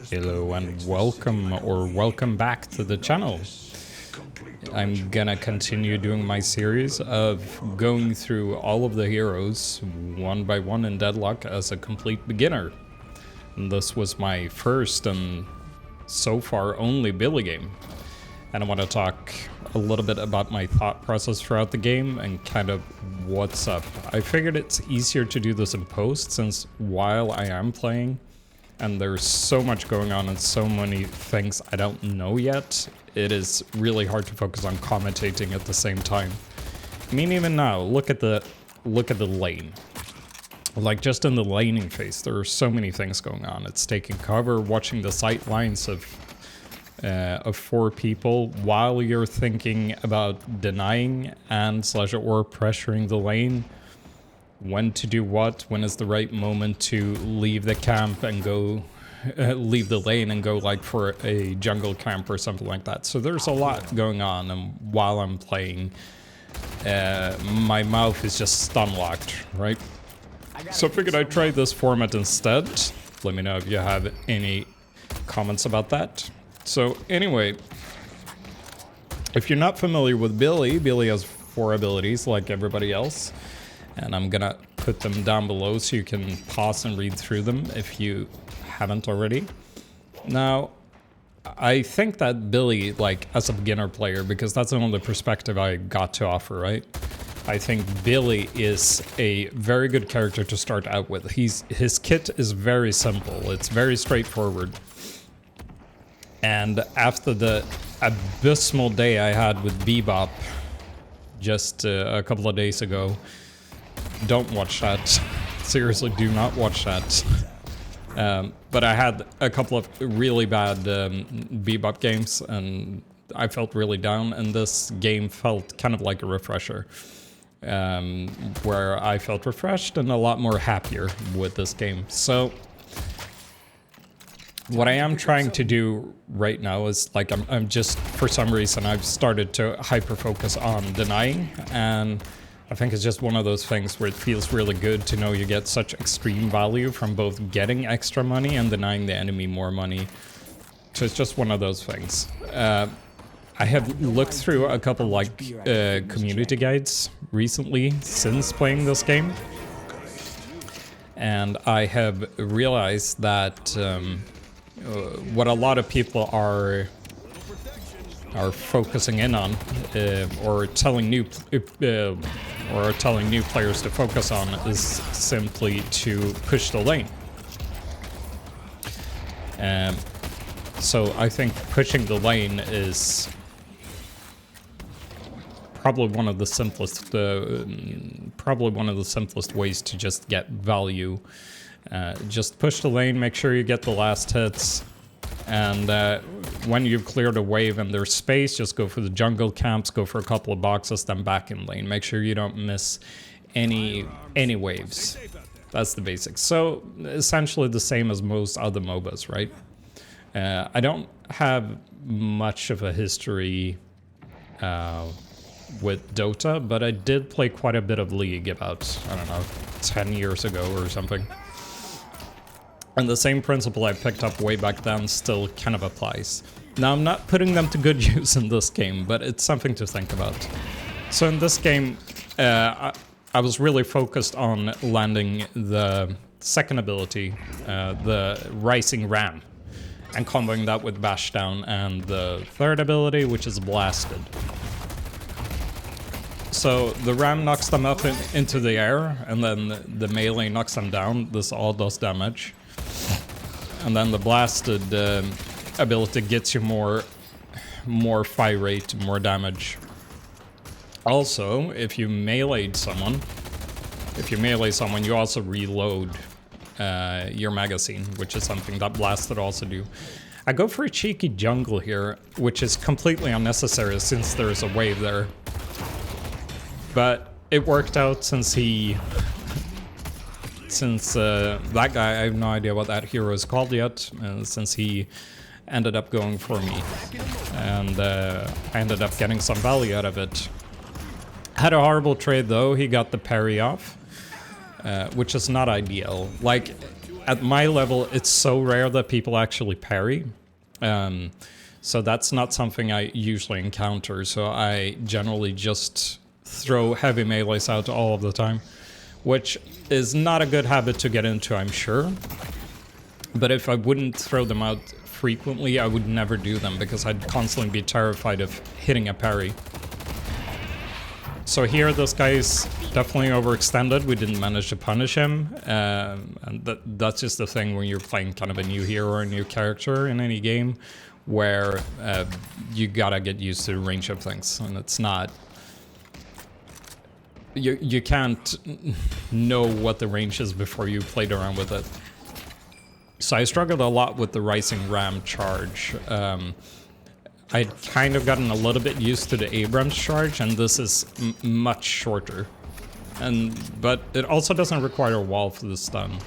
Hello and welcome or welcome back to the channel. I'm gonna continue doing my series of going through all of the heroes one by one in Deadlock as a complete beginner. And this was my first and so far only Billy game. And I want to talk a little bit about my thought process throughout the game and kind of what's up. I figured it's easier to do this in post since while I am playing and there's so much going on and so many things I don't know yet, it is really hard to focus on commentating at the same time. I mean, even now, look at the lane. Like, just in the laning phase, there are so many things going on. It's taking cover, watching the sight lines of 4 people while you're thinking about denying and /or pressuring the lane. When to do what, when is the right moment to leave the camp and go, leave the lane and go like for a jungle camp or something like that. So there's a lot going on, and while I'm playing, my mouth is just stun locked, right? So I figured I'd try this format instead. Let me know if you have any comments about that. So anyway, if you're not familiar with Billy, Billy has 4 abilities like everybody else. And I'm gonna put them down below so you can pause and read through them if you haven't already. Now, I think that Billy, like, as a beginner player, because that's the only perspective I got to offer, right? I think Billy is a very good character to start out with. His kit is very simple. It's very straightforward. And after the abysmal day I had with Bebop just a couple of days ago, don't watch that. Seriously, do not watch that. But I had a couple of really bad Bebop games, and I felt really down, and this game felt kind of like a refresher. Where I felt refreshed and a lot more happier with this game. So what I am trying to do right now is, like, I'm just, for some reason, I've started to hyper-focus on denying, and I think it's just one of those things where it feels really good to know you get such extreme value from both getting extra money and denying the enemy more money. So it's just one of those things. I have looked through a couple, like, community guides recently since playing this game. And I have realized that what a lot of people are focusing in on, or telling new players to focus on, is simply to push the lane. So I think pushing the lane is probably one of the simplest ways to just get value. Just push the lane, make sure you get the last hits, and when you've cleared a wave and there's space, just go for the jungle camps, go for a couple of boxes, then back in lane. Make sure you don't miss any waves. That's the basics. So essentially the same as most other MOBAs, right? I don't have much of a history with Dota, but I did play quite a bit of League about, I don't know, 10 years ago or something. And the same principle I picked up way back then still kind of applies. Now, I'm not putting them to good use in this game, but it's something to think about. So in this game, I was really focused on landing the second ability, the Rising Ram, and comboing that with Bash Down, and the third ability, which is Blasted. So the Ram knocks them up into the air, and then the melee knocks them down. This all does damage. And then the Blasted ability gets you more fire rate, more damage. Also, if you melee someone, you also reload your magazine, which is something that Blasted also do. I go for a cheeky jungle here, which is completely unnecessary since there's a wave there. But it worked out since that guy, I have no idea what that hero is called yet, since he ended up going for me. And I ended up getting some value out of it. Had a horrible trade though, he got the parry off, which is not ideal. Like, at my level, it's so rare that people actually parry. So that's not something I usually encounter. So I generally just throw heavy melees out all of the time, which is not a good habit to get into, I'm sure. But if I wouldn't throw them out frequently, I would never do them because I'd constantly be terrified of hitting a parry. So here, this guy is definitely overextended. We didn't manage to punish him. And that's just the thing when you're playing kind of a new hero or a new character in any game, where you gotta get used to the range of things. And it's not... You can't know what the range is before you played around with it. So I struggled a lot with the Rising Ram charge. I'd kind of gotten a little bit used to the Abrams charge, and this is much shorter. But it also doesn't require a wall for the stun.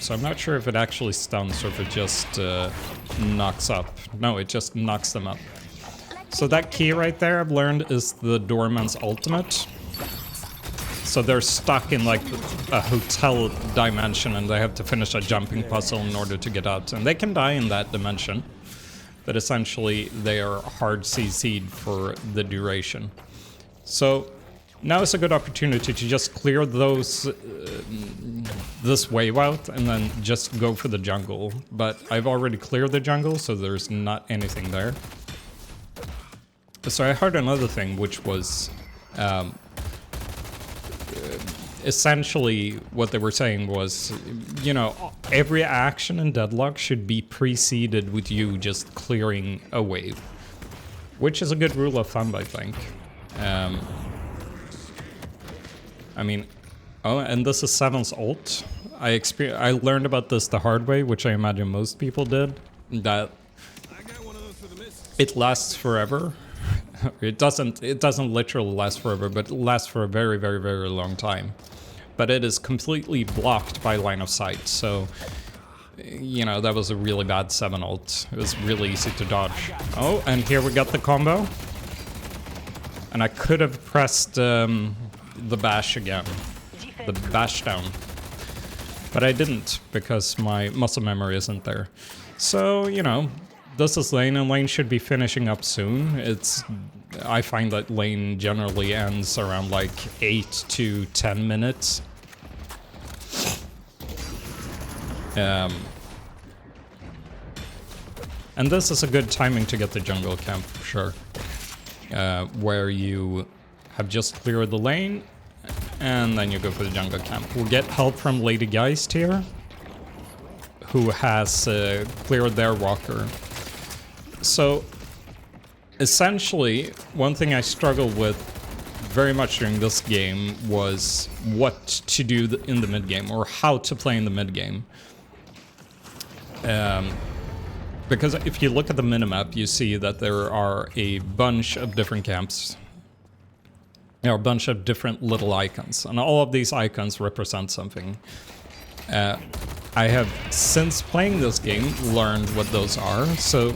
So I'm not sure if it actually stuns or if it just knocks up. No, it just knocks them up. So that key right there, I've learned, is the Doorman's ultimate. So they're stuck in like a hotel dimension and they have to finish a jumping puzzle in order to get out. And they can die in that dimension, but essentially they are hard CC'd for the duration. So now is a good opportunity to just clear those this wave out and then just go for the jungle. But I've already cleared the jungle, so there's not anything there. So I heard another thing, which was essentially what they were saying was, you know, every action in Deadlock should be preceded with you just clearing a wave, which is a good rule of thumb, I think. I mean, oh, and this is Seven's ult. I learned about this the hard way, which I imagine most people did, that it lasts forever. It doesn't literally last forever, but it lasts for a very, very, very long time. But it is completely blocked by line of sight, so, you know, that was a really bad 7 ult. It was really easy to dodge. Oh, and here we got the combo. And I could have pressed the bash again, the bash down. But I didn't, because my muscle memory isn't there. So, you know, this is lane, and lane should be finishing up soon. I find that lane generally ends around like 8 to 10 minutes. And this is a good timing to get the jungle camp, for sure. Where you have just cleared the lane, and then you go for the jungle camp. We'll get help from Lady Geist here, who has cleared their walker. So, essentially, one thing I struggled with very much during this game was what to do in the mid-game, or how to play in the mid-game. Because if you look at the minimap, you see that there are a bunch of different camps. There are a bunch of different little icons, and all of these icons represent something. I have, since playing this game, learned what those are. So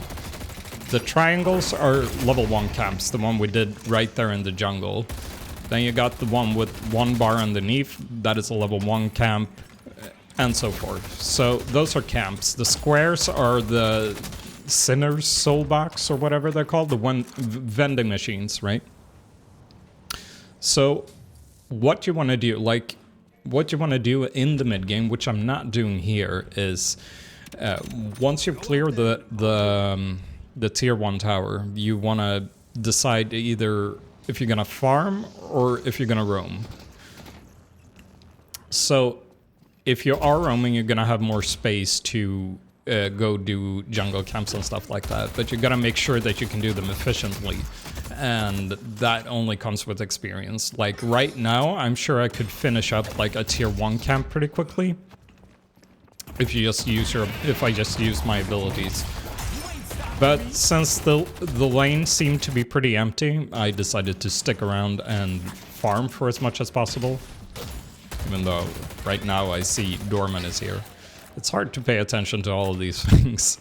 the triangles are level 1 camps, the one we did right there in the jungle. Then you got the one with 1 bar underneath, that is a level 1 camp, and so forth. So those are camps. The squares are the Sinner's Soul Box, or whatever they're called, the vending machines, right? So what you want to do, like, what you want to do in the mid-game, which I'm not doing here, is once you clear the tier 1 tower, you want to decide either if you're going to farm or if you're going to roam. So if you are roaming, you're going to have more space to go do jungle camps and stuff like that, but you got to make sure that you can do them efficiently, and that only comes with experience. Like right now, I'm sure I could finish up like a tier 1 camp pretty quickly if I just use my abilities. But since the lane seemed to be pretty empty, I decided to stick around and farm for as much as possible. Even though right now I see Dorman is here. It's hard to pay attention to all of these things,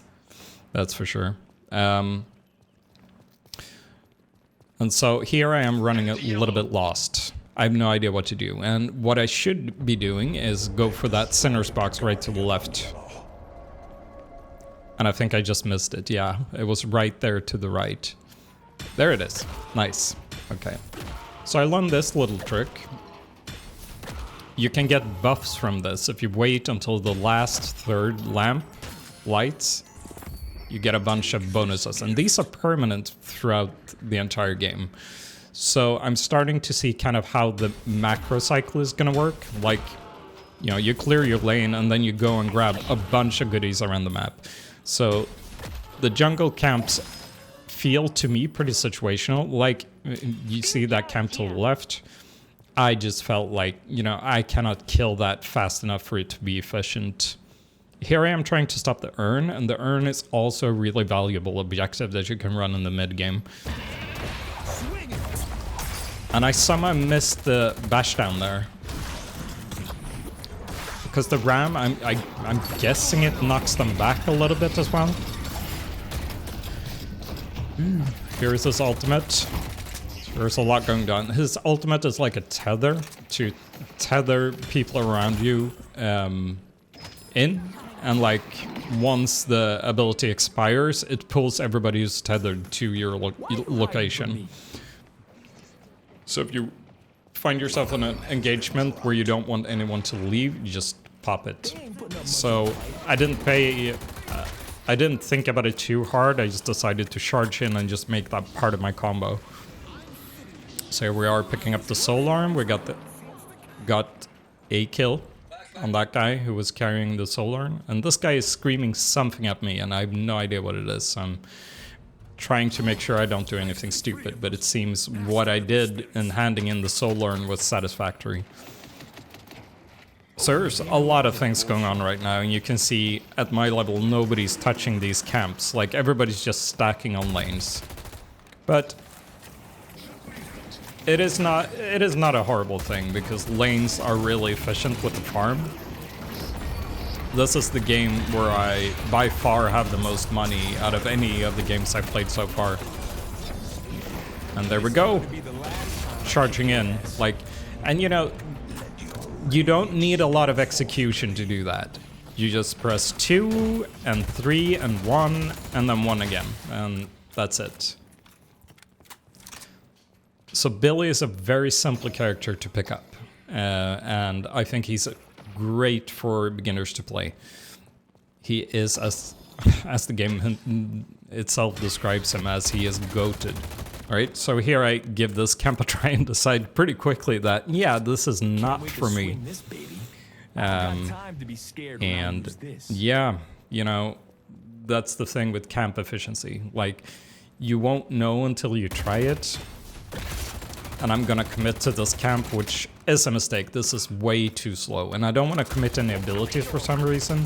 that's for sure. And so here I am running a little bit lost. I have no idea what to do. And what I should be doing is go for that Sinner's box right to the left. And I think I just missed it. Yeah, it was right there to the right. There it is. Nice. Okay. So I learned this little trick. You can get buffs from this. If you wait until the last third lamp lights, you get a bunch of bonuses. And these are permanent throughout the entire game. So I'm starting to see kind of how the macro cycle is going to work. Like, you know, you clear your lane and then you go and grab a bunch of goodies around the map. So the jungle camps feel to me pretty situational. Like, you see that camp to the left. I just felt like, you know, I cannot kill that fast enough for it to be efficient. Here I am trying to stop the urn, and the urn is also a really valuable objective that you can run in the mid game. And I somehow missed the bash down there. Because the ram, I'm guessing it knocks them back a little bit as well. Here's his ultimate. There's a lot going on. His ultimate is like a tether to tether people around you in. And like, once the ability expires, it pulls everybody who's tethered to your location. So if you find yourself in an engagement where you don't want anyone to leave, you just pop it. So I didn't think about it too hard. I just decided to charge in and just make that part of my combo. So here we are picking up the soul arm. We got a kill on that guy who was carrying the soul arm. And this guy is screaming something at me and I have no idea what it is. So I'm trying to make sure I don't do anything stupid, but it seems what I did in handing in the soul urn was satisfactory. So there's a lot of things going on right now, and you can see at my level nobody's touching these camps. Like, everybody's just stacking on lanes. But it is not a horrible thing, because lanes are really efficient with the farm. This is the game where I, by far, have the most money out of any of the games I've played so far. And there we go. Charging in. Like, and you know, you don't need a lot of execution to do that. You just press 2 and 3 and 1 and then 1 again. And that's it. So Billy is a very simple character to pick up. And I think he's great for beginners to play. He is, as the game itself describes him as, he is goated. Alright, so here I give this camp a try and decide pretty quickly that, yeah, this is not for me. And yeah, you know, that's the thing with camp efficiency. Like, you won't know until you try it. And I'm gonna commit to this camp, which is a mistake. This is way too slow, and I don't want to commit any abilities for some reason.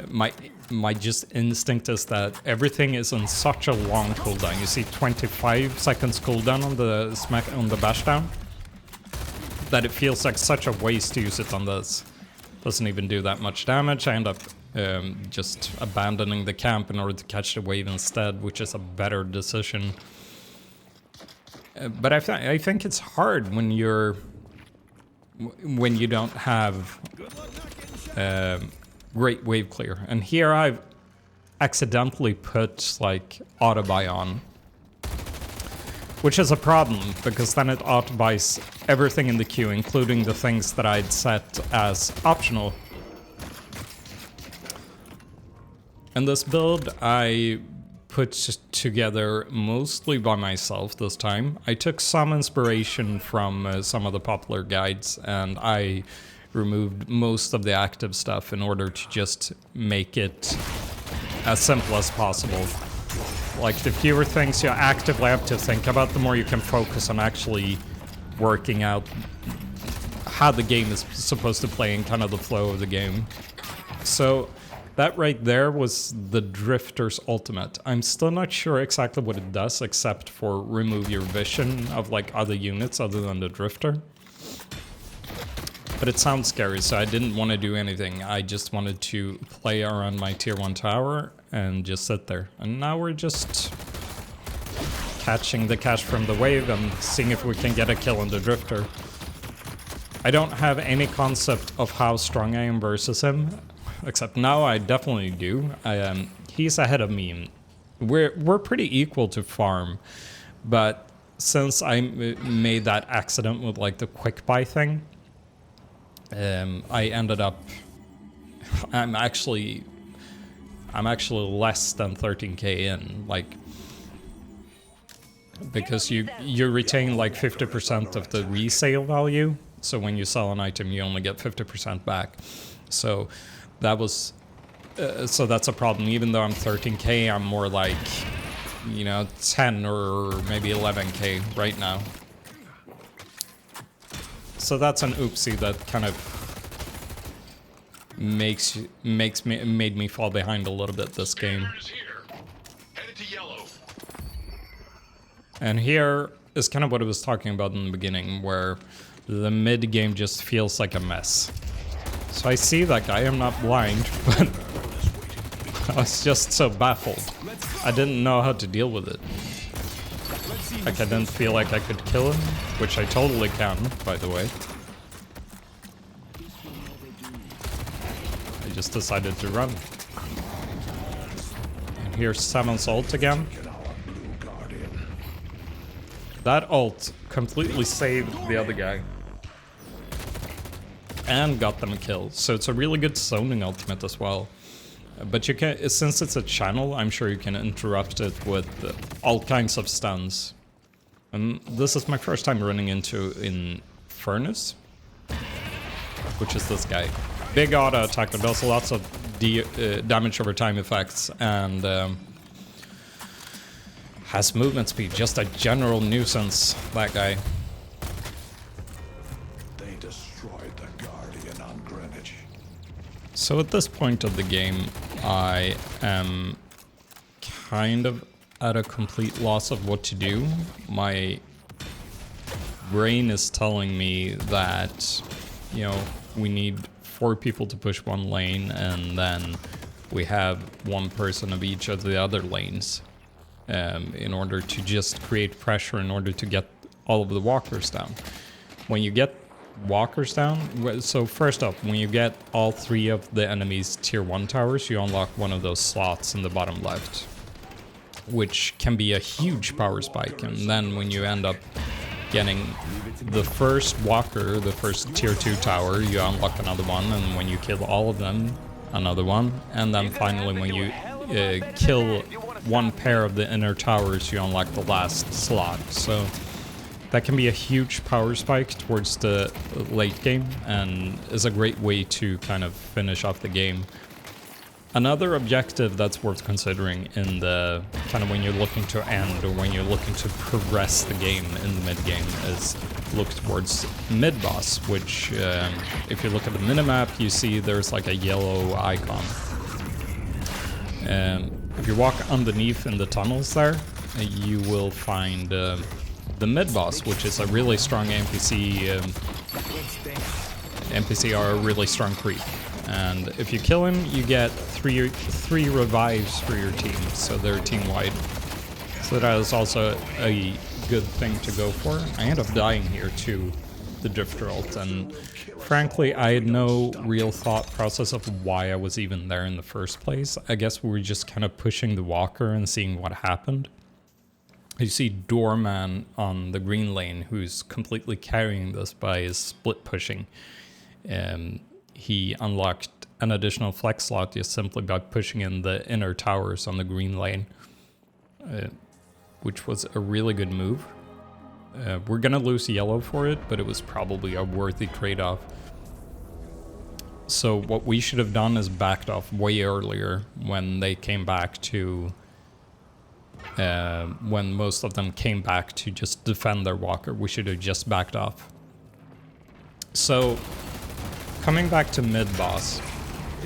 My just instinct is that everything is on such a long cooldown. You see 25 seconds cooldown on the bash down, that it feels like such a waste to use it on this. Doesn't even do that much damage. I end up just abandoning the camp in order to catch the wave instead, which is a better decision. But I think it's hard when you don't have great wave clear. And here I've accidentally put like auto buy on, which is a problem because then it auto buys everything in the queue, including the things that I'd set as optional. And this build I put together mostly by myself this time. I took some inspiration from some of the popular guides, and I removed most of the active stuff in order to just make it as simple as possible. Like, the fewer things you actively have to think about, the more you can focus on actually working out how the game is supposed to play and kind of the flow of the game. So that right there was the Drifter's ultimate. I'm still not sure exactly what it does, except for remove your vision of like other units other than the Drifter. But it sounds scary, so I didn't want to do anything. I just wanted to play around my tier 1 tower and just sit there. And now we're just catching the cash from the wave and seeing if we can get a kill on the Drifter. I don't have any concept of how strong I am versus him, except now I definitely do. He's ahead of me. We're pretty equal to farm, but since I made that accident with like the quick buy thing, I ended up. I'm actually less than 13k in, like, because you retain like 50% of the resale value. So when you sell an item, you only get 50% back. So that was, so that's a problem. Even though I'm 13k, I'm more like, you know, 10 or maybe 11k right now. So that's an oopsie that kind of made me fall behind a little bit this game. And here is kind of what I was talking about in the beginning, where the mid game just feels like a mess. So I see that guy, I'm not blind, but I was just so baffled. I didn't know how to deal with it. Like, I didn't feel like I could kill him, which I totally can, by the way. I just decided to run. And here's 7's ult again. That ult completely saved the other guy. And got them a kill. So it's a really good zoning ultimate as well. But you can, since it's a channel, I'm sure you can interrupt it with all kinds of stuns. And this is my first time running in Furnace, which is this guy. Big auto attack that does lots of damage over time effects, and has movement speed. Just a general nuisance, that guy. They destroyed the Guardian on Greenwich. So at this point of the game, I am kind of at a complete loss of what to do. My brain is telling me that, you know, we need 4 people to push one lane, and then we have 1 person of each of the other lanes in order to just create pressure in order to get all of the walkers down. When you get walkers down, so first up, when you get all 3 of the enemy's tier 1 towers, you unlock one of those slots in the bottom left, which can be a huge power spike. And then when you end up getting the first walker, the first tier 2 tower, you unlock another one, and when you kill all of them, another one, and then finally when you kill 1 pair of the inner towers, you unlock the last slot. So that can be a huge power spike towards the late game, and is a great way to kind of finish off the game. Another objective that's worth considering in the kind of when you're looking to end or when you're looking to progress the game in the mid game is look towards mid boss, which if you look at the minimap, you see there's like a yellow icon. If you walk underneath in the tunnels there, you will find the mid boss, which is a really strong NPC. NPC are a really strong creep. And if you kill him, you get three revives for your team, so they're team-wide. So that is also a good thing to go for. I end up dying here to the Drifter ult, and frankly, I had no real thought process of why I was even there in the first place. I guess we were just kind of pushing the walker and seeing what happened. You see Doorman on the green lane, who's completely carrying this by his split pushing. He unlocked an additional flex slot just simply by pushing in the inner towers on the green lane, which was a really good move. We're gonna lose yellow for it, but it was probably a worthy trade-off. So what we should have done is backed off way earlier when they came back to... when most of them came back to just defend their walker. We should have just backed off. So... coming back to mid-boss,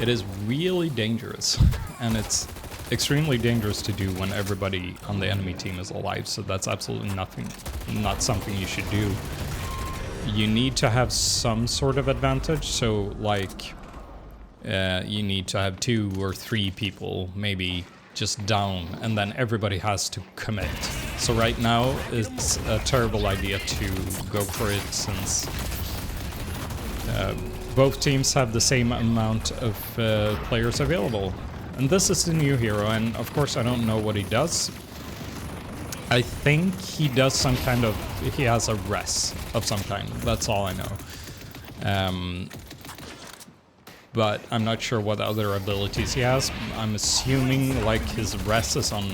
it is really dangerous, and it's extremely dangerous to do when everybody on the enemy team is alive, so that's absolutely not something you should do. You need to have some sort of advantage, so like you need to have 2 or 3 people maybe just down, and then everybody has to commit. So right now it's a terrible idea to go for it, since Both teams have the same amount of players available. And this is the new hero, and of course I don't know what he does. I think he does some kind of... he has a res of some kind, that's all I know. But I'm not sure what other abilities he has. I'm assuming like his res is on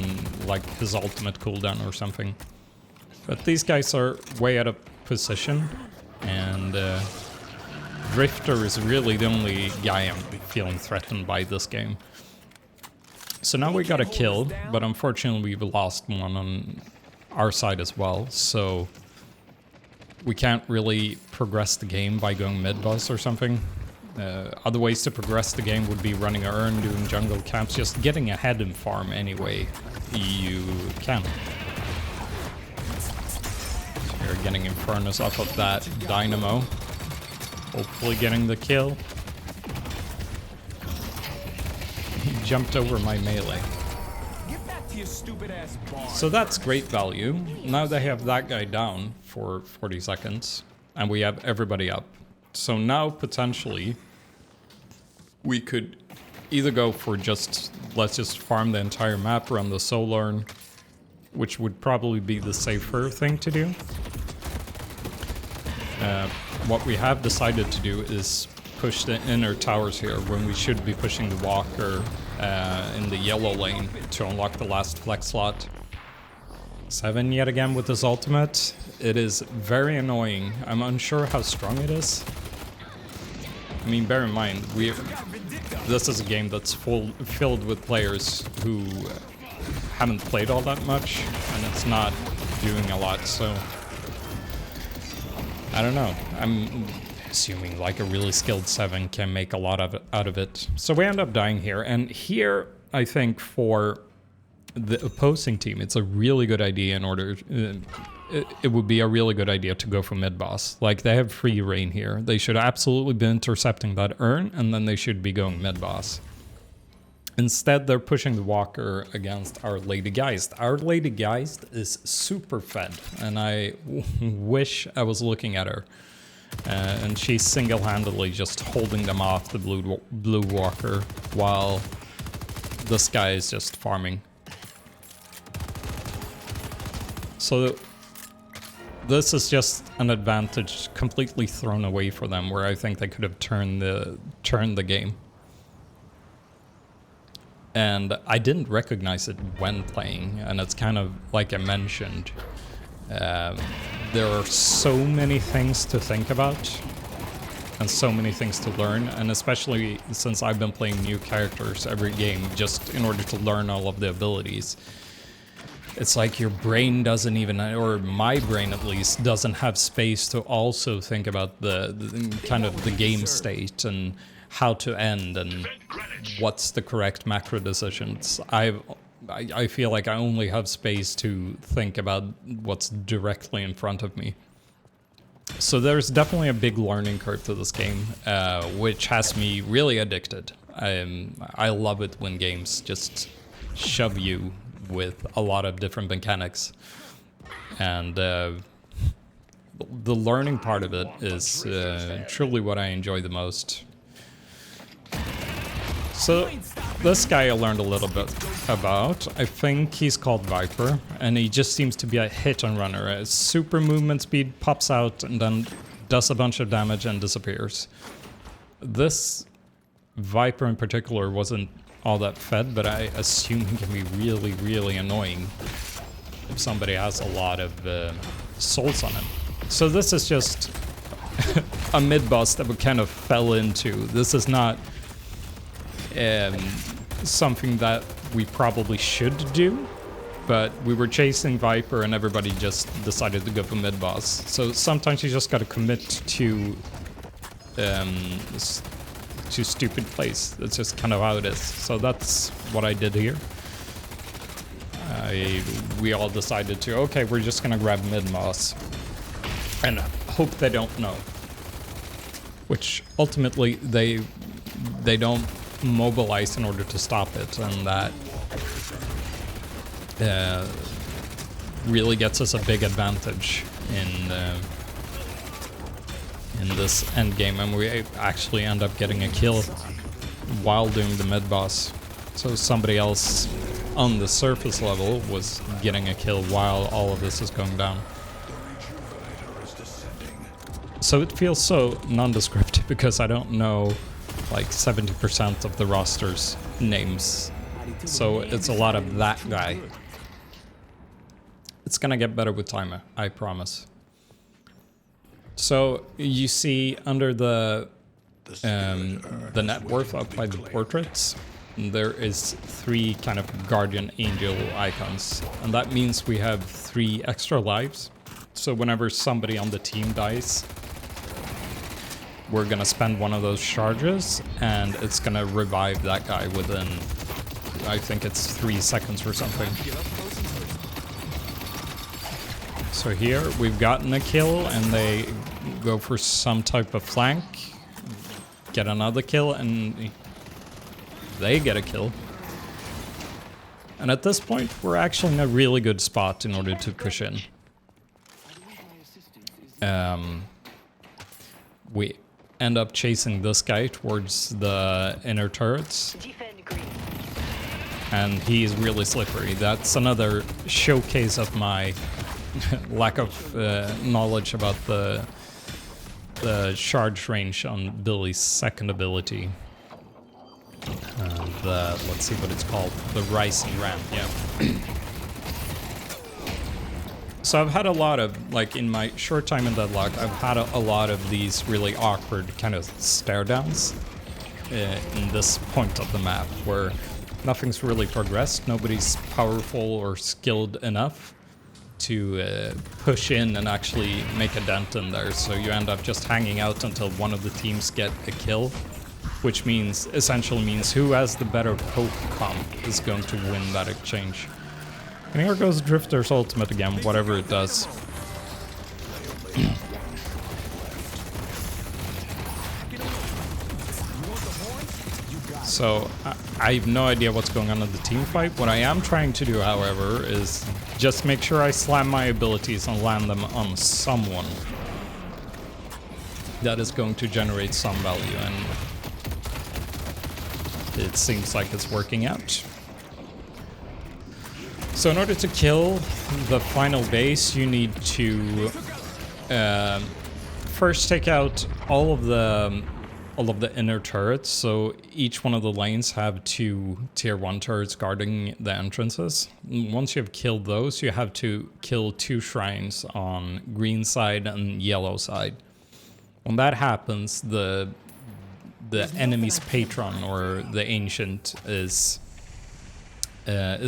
like his ultimate cooldown or something. But these guys are way out of position, and Drifter is really the only guy I'm feeling threatened by this game. So now we got a kill, but unfortunately we've lost one on our side as well, so we can't really progress the game by going mid-boss or something. Other ways to progress the game would be running a urn, doing jungle camps, just getting ahead in farm anyway you can. So you're getting Infernus off of that Dynamo, hopefully getting the kill. He jumped over my melee. Get back to your stupid ass bar. So that's great value. Now they have that guy down for 40 seconds, and we have everybody up. So now potentially we could either go for just, let's just farm the entire map, run the soul urn, which would probably be the safer thing to do. What we have decided to do is push the inner towers here when we should be pushing the walker in the yellow lane to unlock the last flex slot. 7 yet again with his ultimate. It is very annoying. I'm unsure how strong it is. I mean, bear in mind, this is a game that's filled with players who haven't played all that much, and it's not doing a lot, so I don't know. I'm assuming like a really skilled 7 can make a lot out of it. So we end up dying here, and here I think for the opposing team it's a really good idea in order it would be a really good idea to go for mid-boss. Like, they have free reign here. They should absolutely be intercepting that urn, and then they should be going mid-boss. Instead, they're pushing the walker against Our Lady Geist. Our Lady Geist is super fed, and I wish I was looking at her. And she's single-handedly just holding them off the blue walker, while this guy is just farming. So this is just an advantage completely thrown away for them, where I think they could have turned the game. And I didn't recognize it when playing, and it's kind of like I mentioned. There are so many things to think about, and so many things to learn, and especially since I've been playing new characters every game just in order to learn all of the abilities. It's like your brain doesn't even, or my brain at least, doesn't have space to also think about the kind of the game state and how to end and what's the correct macro decisions. I feel like I only have space to think about what's directly in front of me. So there's definitely a big learning curve to this game, which has me really addicted. I love it when games just shove you with a lot of different mechanics, and the learning part of it is truly what I enjoy the most. So this guy I learned a little bit about. I think he's called Viper, and he just seems to be a hit and runner. His super movement speed pops out and then does a bunch of damage and disappears. This Viper in particular wasn't all that fed, but I assume he can be really, really annoying if somebody has a lot of souls on him. So this is just a mid-boss that we kind of fell into. This is not something that we probably should do, but we were chasing Viper and everybody just decided to go for mid-boss. So sometimes you just gotta commit to stupid plays. That's just kind of how it is. So that's what I did here. We all decided to, okay, we're just gonna grab mid-boss and hope they don't know. Which ultimately they don't mobilize in order to stop it, and that really gets us a big advantage in this end game, and we actually end up getting a kill while doing the mid boss. So somebody else on the surface level was getting a kill while all of this is going down. So it feels so nondescript because I don't know like 70% of the roster's names. So it's a lot of that guy. It's gonna get better with time, I promise. So you see under the net worth up by the portraits, there is 3 kind of guardian angel icons, and that means we have 3 extra lives. So whenever somebody on the team dies, we're gonna spend one of those charges, and it's gonna revive that guy within, I think it's 3 seconds or something. So here we've gotten a kill, and they go for some type of flank, get another kill, and they get a kill. And at this point, we're actually in a really good spot in order to push in. We end up chasing this guy towards the inner turrets. And he's really slippery. That's another showcase of my lack of knowledge about the charge range on Billy's second ability. Let's see what it's called. The Rising Ramp, yeah. So I've had a lot of, like in my short time in Deadlock, I've had a lot of these really awkward kind of stare downs in this point of the map where nothing's really progressed, nobody's powerful or skilled enough to push in and actually make a dent in there, so you end up just hanging out until one of the teams get a kill, which means, essentially means who has the better poke comp is going to win that exchange. And here goes Drifter's ultimate again, whatever it does. So, I have no idea what's going on in the team fight. What I am trying to do, however, is just make sure I slam my abilities and land them on someone that is going to generate some value, and it seems like it's working out. So in order to kill the final base, you need to first take out all of the inner turrets. So each one of the lanes have 2 tier 1 turrets guarding the entrances. Once you have killed those, you have to kill 2 shrines on green side and yellow side. When that happens, the enemy's patron or the ancient is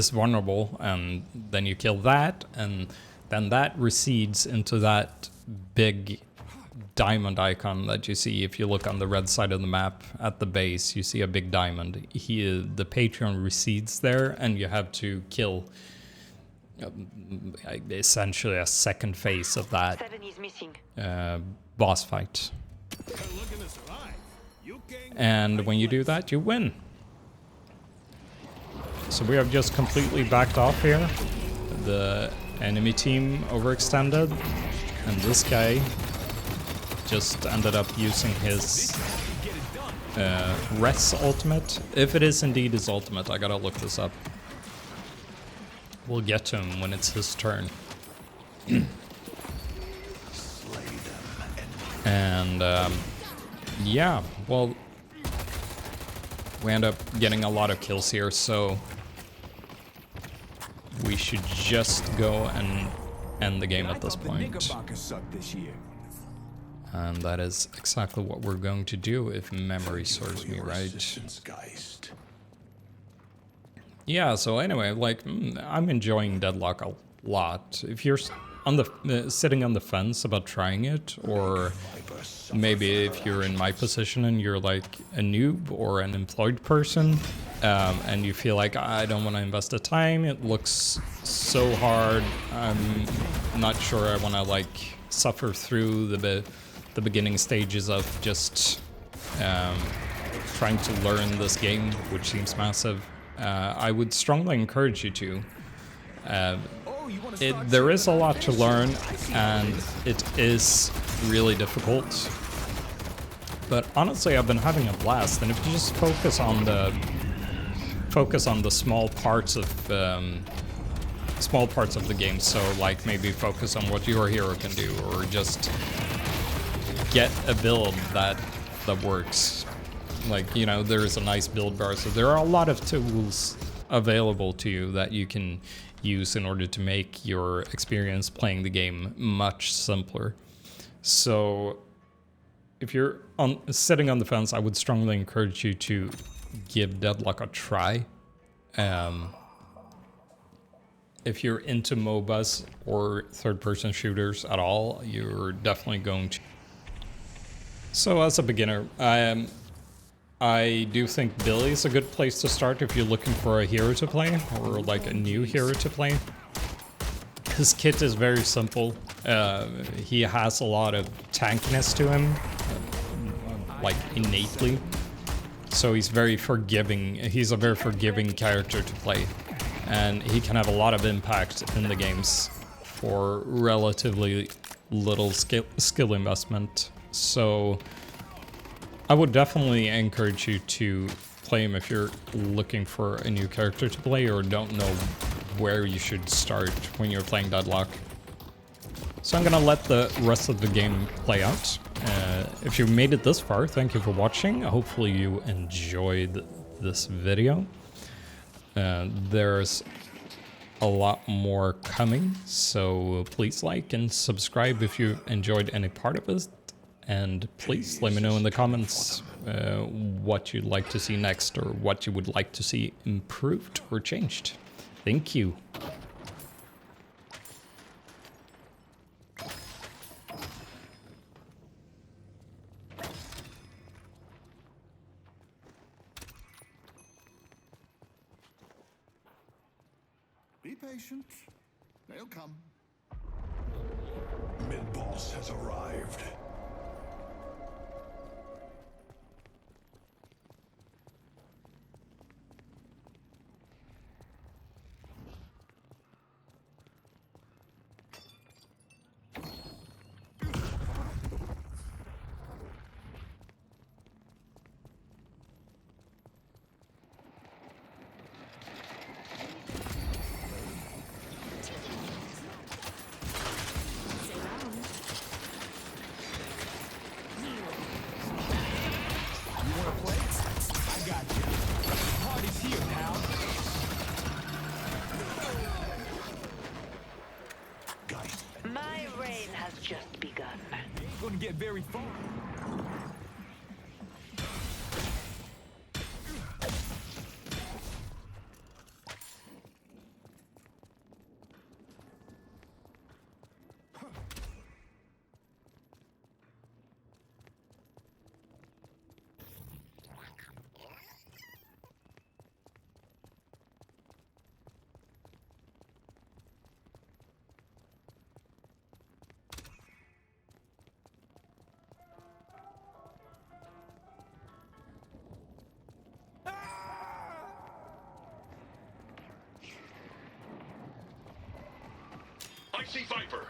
vulnerable, and then you kill that, and then that recedes into that big diamond icon that you see. If you look on the red side of the map at the base, you see a big diamond. The patron recedes there, and you have to kill essentially a second phase of that boss fight. And when you do that, you win. So we have just completely backed off here. The enemy team overextended, and this guy just ended up using his Res ultimate. If it is indeed his ultimate, I gotta look this up. We'll get to him when it's his turn. And yeah, well, we end up getting a lot of kills here, so we should just go and end the game at this point. And that is exactly what we're going to do, if memory serves me right. Yeah, so anyway, like, I'm enjoying Deadlock a lot. If you're on the sitting on the fence about trying it, or maybe if you're in my position and you're like a noob or an employed person, and you feel like I don't want to invest the time, it looks so hard, I'm not sure I want to like suffer through the beginning stages of just trying to learn this game, which seems massive, I would strongly encourage you to. There is a lot to learn, and it is really difficult. But honestly, I've been having a blast, and if you just focus on the small parts of the game, so like maybe focus on what your hero can do, or just get a build that works. Like, you know, there is a nice build bar, so there are a lot of tools available to you that you can use in order to make your experience playing the game much simpler. So if you're sitting on the fence, I would strongly encourage you to give Deadlock a try. If you're into MOBAs or third-person shooters at all, you're definitely going to. So as a beginner, I do think Billy is a good place to start if you're looking for a hero to play, or like a new hero to play. His kit is very simple. He has a lot of tankiness to him, like innately. So he's very forgiving. He's a very forgiving character to play. And he can have a lot of impact in the games for relatively little skill investment. So I would definitely encourage you to play him if you're looking for a new character to play or don't know where you should start when you're playing Deadlock. So I'm gonna let the rest of the game play out. If you made it this far, thank you for watching. Hopefully you enjoyed this video. There's a lot more coming, so please like and subscribe if you enjoyed any part of it. And please let me know in the comments what you'd like to see next, or what you would like to see improved or changed. Thank you. Be patient. They'll come. Mid-boss has arrived. My reign has just begun. Ain't gonna get very far. I see Viper.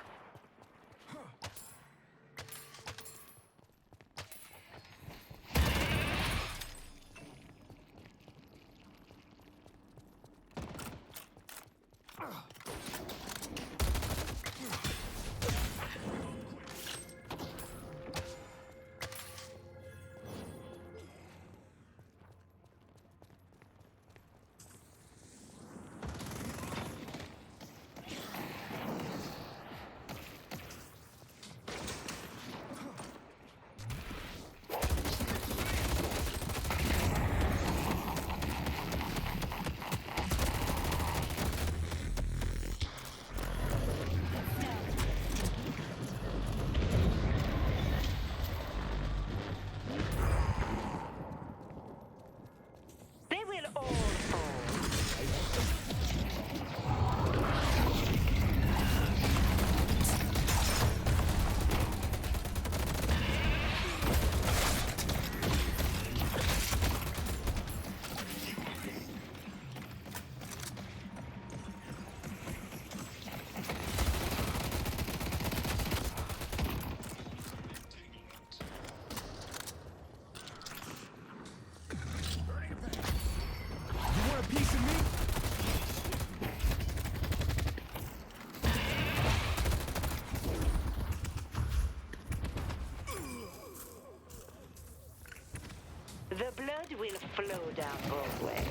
The blood will flow down Broadway.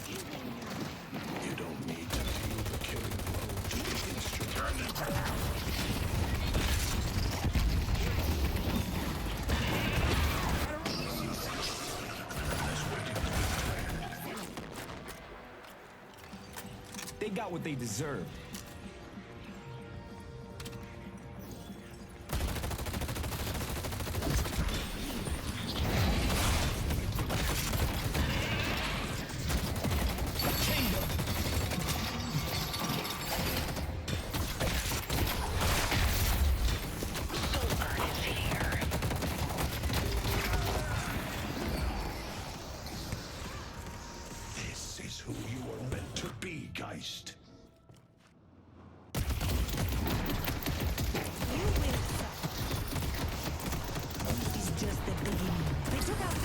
You don't need to feel the killing blow to be instrumental. They got what they deserved. This is who you were meant to be, Geist. You will suffer. This is just the beginning. They took out